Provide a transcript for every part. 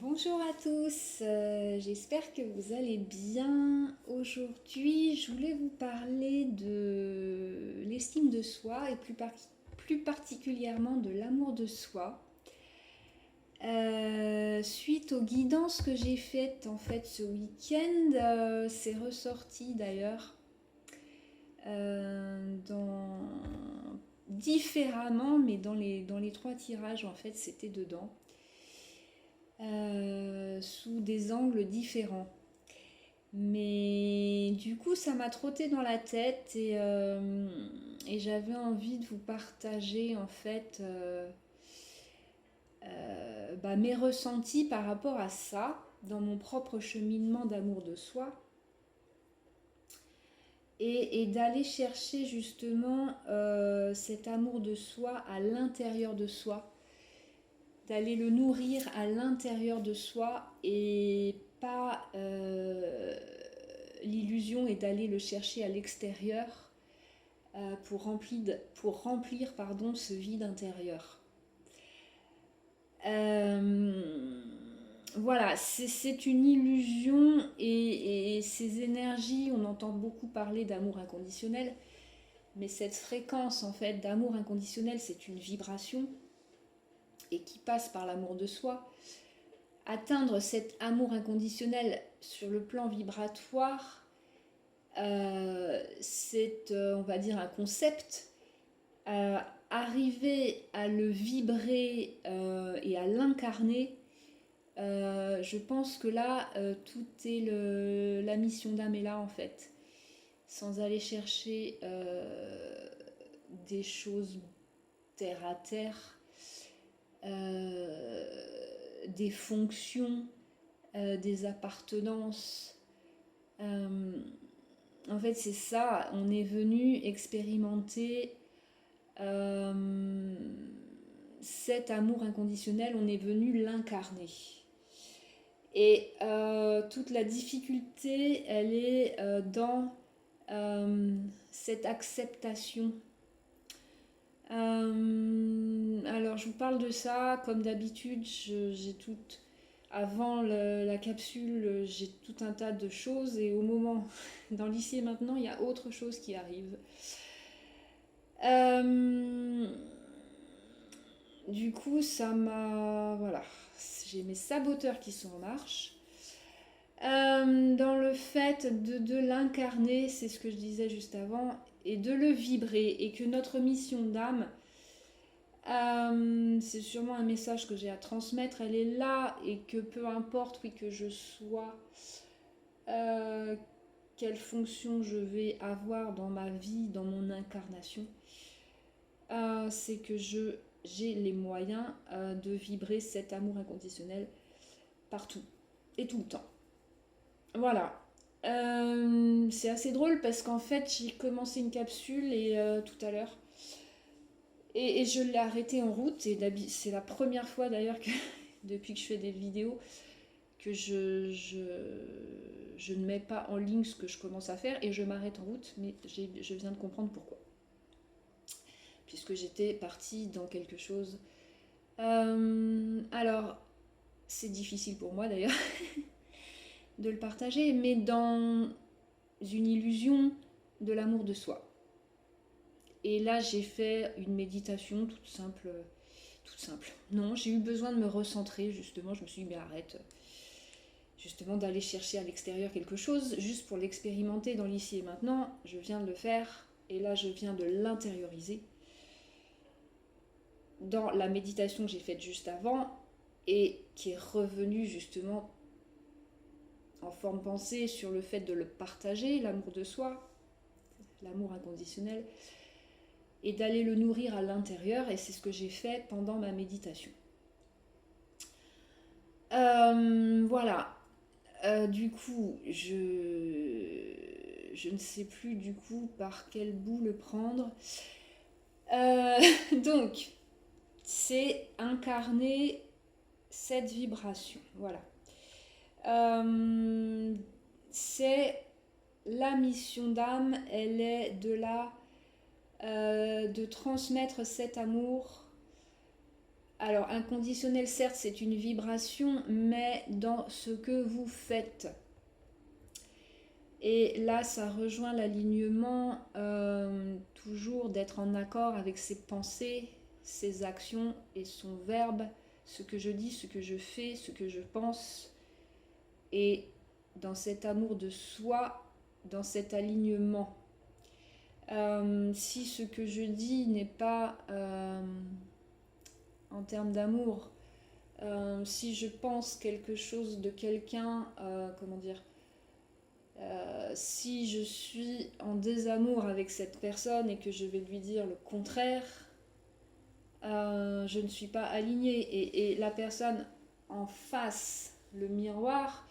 Bonjour à tous, j'espère que vous allez bien. Aujourd'hui, je voulais vous parler de l'estime de soi et plus particulièrement de l'amour de soi. Suite aux guidances que j'ai faites en fait ce week-end, c'est ressorti d'ailleurs dans différemment, mais dans les trois tirages en fait c'était dedans. Sous des angles différents. Mais du coup, ça m'a trotté dans la tête et j'avais envie de vous partager en fait mes ressentis par rapport à ça dans mon propre cheminement d'amour de soi et d'aller chercher justement cet amour de soi à l'intérieur de soi, d'aller le nourrir à l'intérieur de soi et pas l'illusion est d'aller le chercher à l'extérieur pour remplir ce vide intérieur. Voilà, c'est une illusion et ces énergies, on entend beaucoup parler d'amour inconditionnel, mais cette fréquence en fait d'amour inconditionnel, c'est une vibration et qui passe par l'amour de soi. Atteindre cet amour inconditionnel sur le plan vibratoire, c'est, on va dire, un concept. Arriver à le vibrer et à l'incarner, je pense que là, tout est la mission d'âme est là en fait. Sans aller chercher des choses terre à terre, des fonctions, des appartenances. Euh, En fait, c'est ça, on est venu expérimenter cet amour inconditionnel, on est venu l'incarner. Et toute la difficulté, elle est dans cette acceptation. Alors, je vous parle de ça, comme d'habitude, j'ai tout. Avant la capsule, j'ai tout un tas de choses et au moment, dans l'ici et maintenant, il y a autre chose qui arrive. Euh, du coup, ça m'a... Voilà, j'ai mes saboteurs qui sont en marche. Dans le fait de l'incarner, c'est ce que je disais juste avant, et de le vibrer, et que notre mission d'âme, c'est sûrement un message que j'ai à transmettre, elle est là, et que peu importe, oui, que je sois, euh, quelle fonction je vais avoir dans ma vie, dans mon incarnation, c'est que j'ai les moyens de vibrer cet amour inconditionnel partout et tout le temps. Voilà. C'est assez drôle parce qu'en fait j'ai commencé une capsule et tout à l'heure et je l'ai arrêtée en route et c'est la première fois d'ailleurs que depuis que je fais des vidéos que je ne mets pas en ligne ce que je commence à faire et je m'arrête en route, mais je viens de comprendre pourquoi, puisque j'étais partie dans quelque chose. Alors, c'est difficile pour moi d'ailleurs de le partager, mais dans une illusion de l'amour de soi. Et là, j'ai fait une méditation toute simple. Toute simple. Non, j'ai eu besoin de me recentrer, justement. Je me suis dit, mais arrête, justement, d'aller chercher à l'extérieur quelque chose, juste pour l'expérimenter dans l'ici et maintenant. Je viens de le faire, et là, je viens de l'intérioriser dans la méditation que j'ai faite juste avant, et qui est revenue justement en forme pensée sur le fait de le partager, l'amour de soi, l'amour inconditionnel, et d'aller le nourrir à l'intérieur, et c'est ce que j'ai fait pendant ma méditation. Voilà. Du coup, je ne sais plus du coup par quel bout le prendre. Donc, c'est incarner cette vibration. Voilà. C'est la mission d'âme, elle est de transmettre cet amour Alors, inconditionnel, certes, c'est une vibration, mais dans ce que vous faites. Et là, ça rejoint l'alignement, toujours d'être en accord avec ses pensées, ses actions et son verbe, ce que je dis, ce que je fais, ce que je pense. Et dans cet amour de soi, dans cet alignement. Si ce que je dis n'est pas en termes d'amour, si je pense quelque chose de quelqu'un, comment dire, si je suis en désamour avec cette personne et que je vais lui dire le contraire, je ne suis pas alignée. Et la personne en face, le miroir,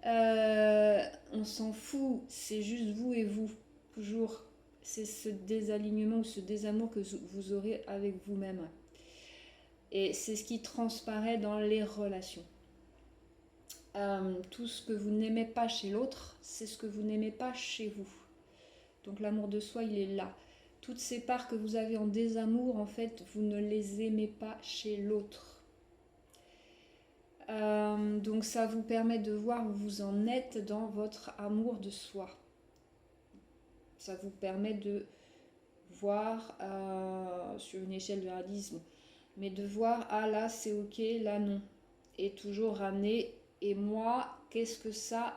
on s'en fout, c'est juste vous et vous, toujours. C'est ce désalignement ou ce désamour que vous aurez avec vous-même. Et c'est ce qui transparaît dans les relations. Tout ce que vous n'aimez pas chez l'autre, c'est ce que vous n'aimez pas chez vous. Donc l'amour de soi, il est là. Toutes ces parts que vous avez en désamour, en fait, vous ne les aimez pas chez l'autre. Donc ça vous permet de voir où vous en êtes dans votre amour de soi. Ça vous permet de voir sur une échelle de réalisme, mais de voir, ah là c'est ok, là non. Et toujours ramener, et moi, qu'est-ce que ça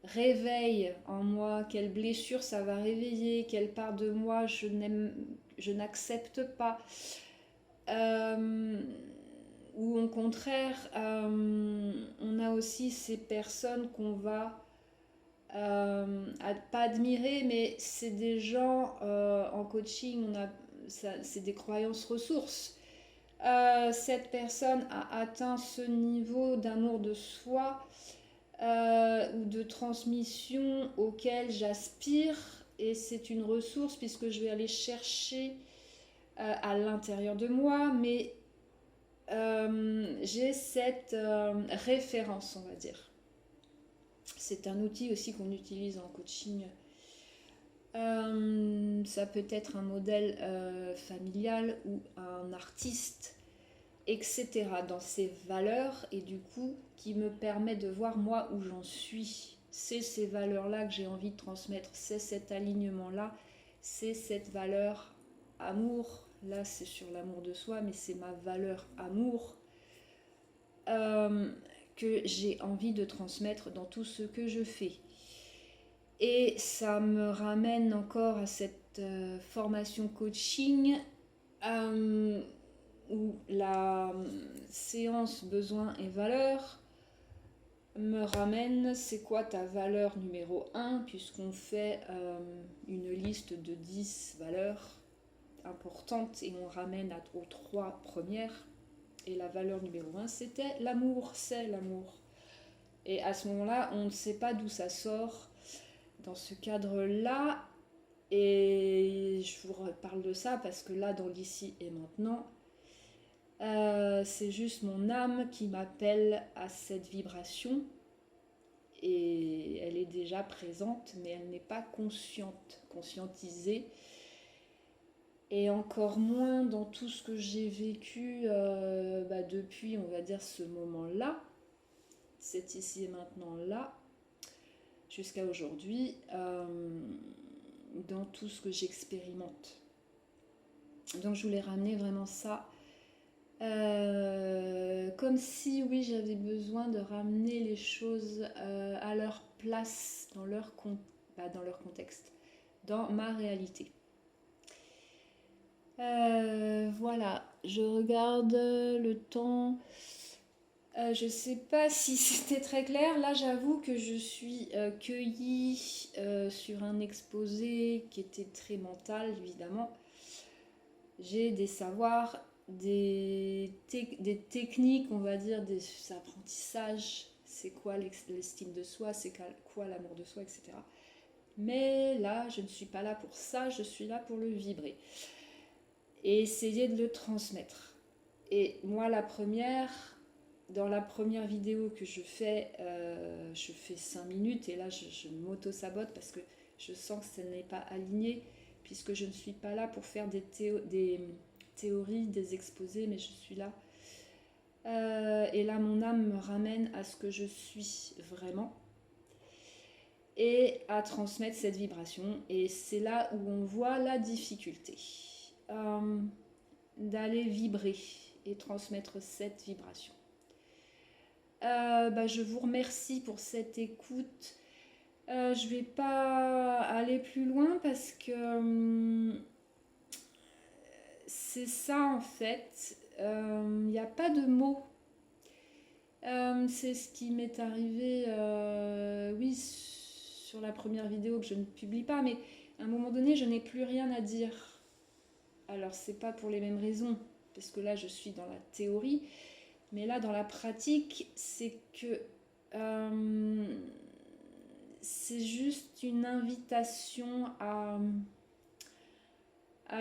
réveille en moi, quelle blessure ça va réveiller, quelle part de moi je n'accepte pas, ou au contraire, on a aussi ces personnes qu'on va pas admirer, mais c'est des gens en coaching, c'est des croyances ressources. Cette personne a atteint ce niveau d'amour de soi ou de transmission auquel j'aspire, et c'est une ressource puisque je vais aller chercher à l'intérieur de moi, mais j'ai cette référence, on va dire. C'est un outil aussi qu'on utilise en coaching. Ça peut être un modèle familial ou un artiste, etc. dans ses valeurs, et du coup qui me permet de voir moi où j'en suis. C'est ces valeurs-là que j'ai envie de transmettre, c'est cet alignement-là, c'est cette valeur amour. Là c'est sur l'amour de soi, mais c'est ma valeur amour que j'ai envie de transmettre dans tout ce que je fais. Et ça me ramène encore à cette formation coaching où la séance besoins et valeurs me ramène, c'est quoi ta valeur numéro 1, puisqu'on fait une liste de 10 valeurs importantes et on ramène aux 3 premières. Et la valeur numéro 1, c'était l'amour, c'est l'amour. Et à ce moment-là, on ne sait pas d'où ça sort dans ce cadre-là. Et je vous reparle de ça parce que là, dans l'ici et maintenant, c'est juste mon âme qui m'appelle à cette vibration. Et elle est déjà présente, mais elle n'est pas conscientisée. Et encore moins dans tout ce que j'ai vécu depuis, on va dire, ce moment-là, c'est ici et maintenant là, jusqu'à aujourd'hui, dans tout ce que j'expérimente. Donc je voulais ramener vraiment ça, comme si, oui, j'avais besoin de ramener les choses à leur place, dans leur contexte, dans ma réalité. Voilà, je regarde le temps. Je sais pas si c'était très clair. Là, j'avoue que je suis cueillie sur un exposé qui était très mental, évidemment. J'ai des savoirs, des techniques, on va dire, des apprentissages. C'est quoi l'estime de soi, c'est quoi l'amour de soi, etc. Mais là, je ne suis pas là pour ça, je suis là pour le vibrer. Et essayer de le transmettre. Et moi, dans la première vidéo que je fais 5 minutes, et là je m'auto-sabote parce que je sens que ça n'est pas aligné. puisque je ne suis pas là pour faire des théories, des exposés, mais je suis là. Et là, mon âme me ramène à ce que je suis vraiment et à transmettre cette vibration. Et c'est là où on voit la difficulté d'aller vibrer et transmettre cette vibration. Je vous remercie pour cette écoute. Je vais pas aller plus loin parce que c'est ça en fait. Il n'y a pas de mots. C'est ce qui m'est arrivé, oui, sur la première vidéo que je ne publie pas, mais à un moment donné, je n'ai plus rien à dire. Alors, c'est pas pour les mêmes raisons, parce que là, je suis dans la théorie, mais là, dans la pratique, c'est que c'est juste une invitation à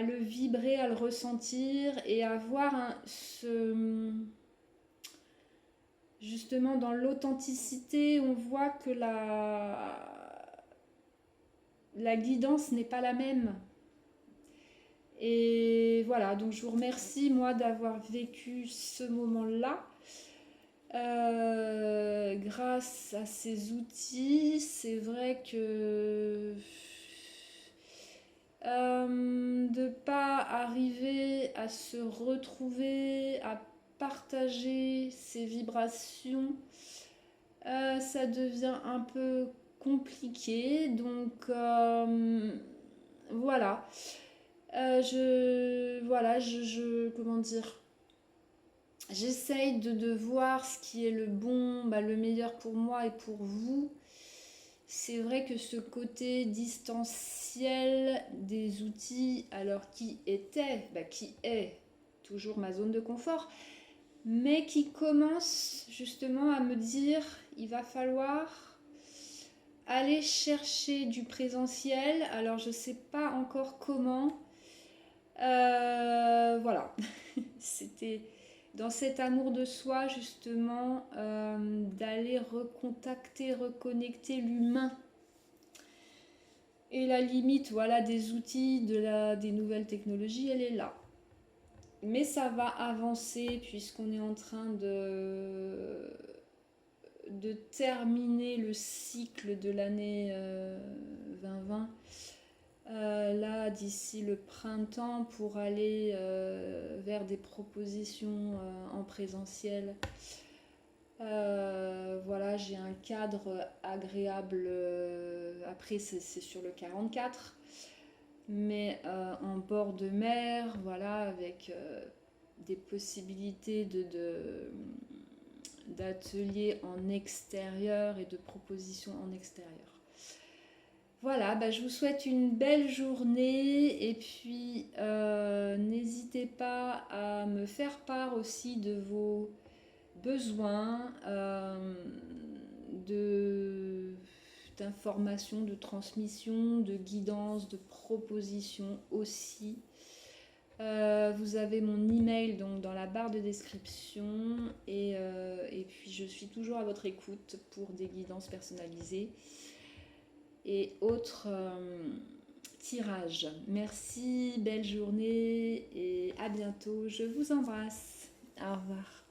le vibrer, à le ressentir et à voir justement dans l'authenticité, on voit que la guidance n'est pas la même. Et voilà, donc je vous remercie moi d'avoir vécu ce moment-là. Grâce à ces outils, c'est vrai que de pas arriver à se retrouver, à partager ces vibrations, ça devient un peu compliqué. Donc voilà. Comment dire, j'essaye de voir ce qui est le bon, le meilleur pour moi et pour vous. C'est vrai que ce côté distanciel des outils, alors qui est toujours ma zone de confort, mais qui commence justement à me dire, il va falloir aller chercher du présentiel. Alors je sais pas encore comment. Voilà. C'était dans cet amour de soi justement, d'aller reconnecter l'humain. Et la limite, voilà, des outils, des nouvelles technologies, elle est là. Mais ça va avancer puisqu'on est en train de terminer le cycle de l'année 2020. Là, d'ici le printemps, pour aller vers des propositions en présentiel. Voilà, j'ai un cadre agréable. Après, c'est sur le 44, mais en bord de mer, voilà, avec des possibilités d'ateliers en extérieur et de propositions en extérieur. Voilà, je vous souhaite une belle journée et puis n'hésitez pas à me faire part aussi de vos besoins d'informations, de transmission, de guidance, de propositions aussi. Vous avez mon email donc dans la barre de description et puis je suis toujours à votre écoute pour des guidances personnalisées et autres tirages. Merci, belle journée et à bientôt. Je vous embrasse. Au revoir.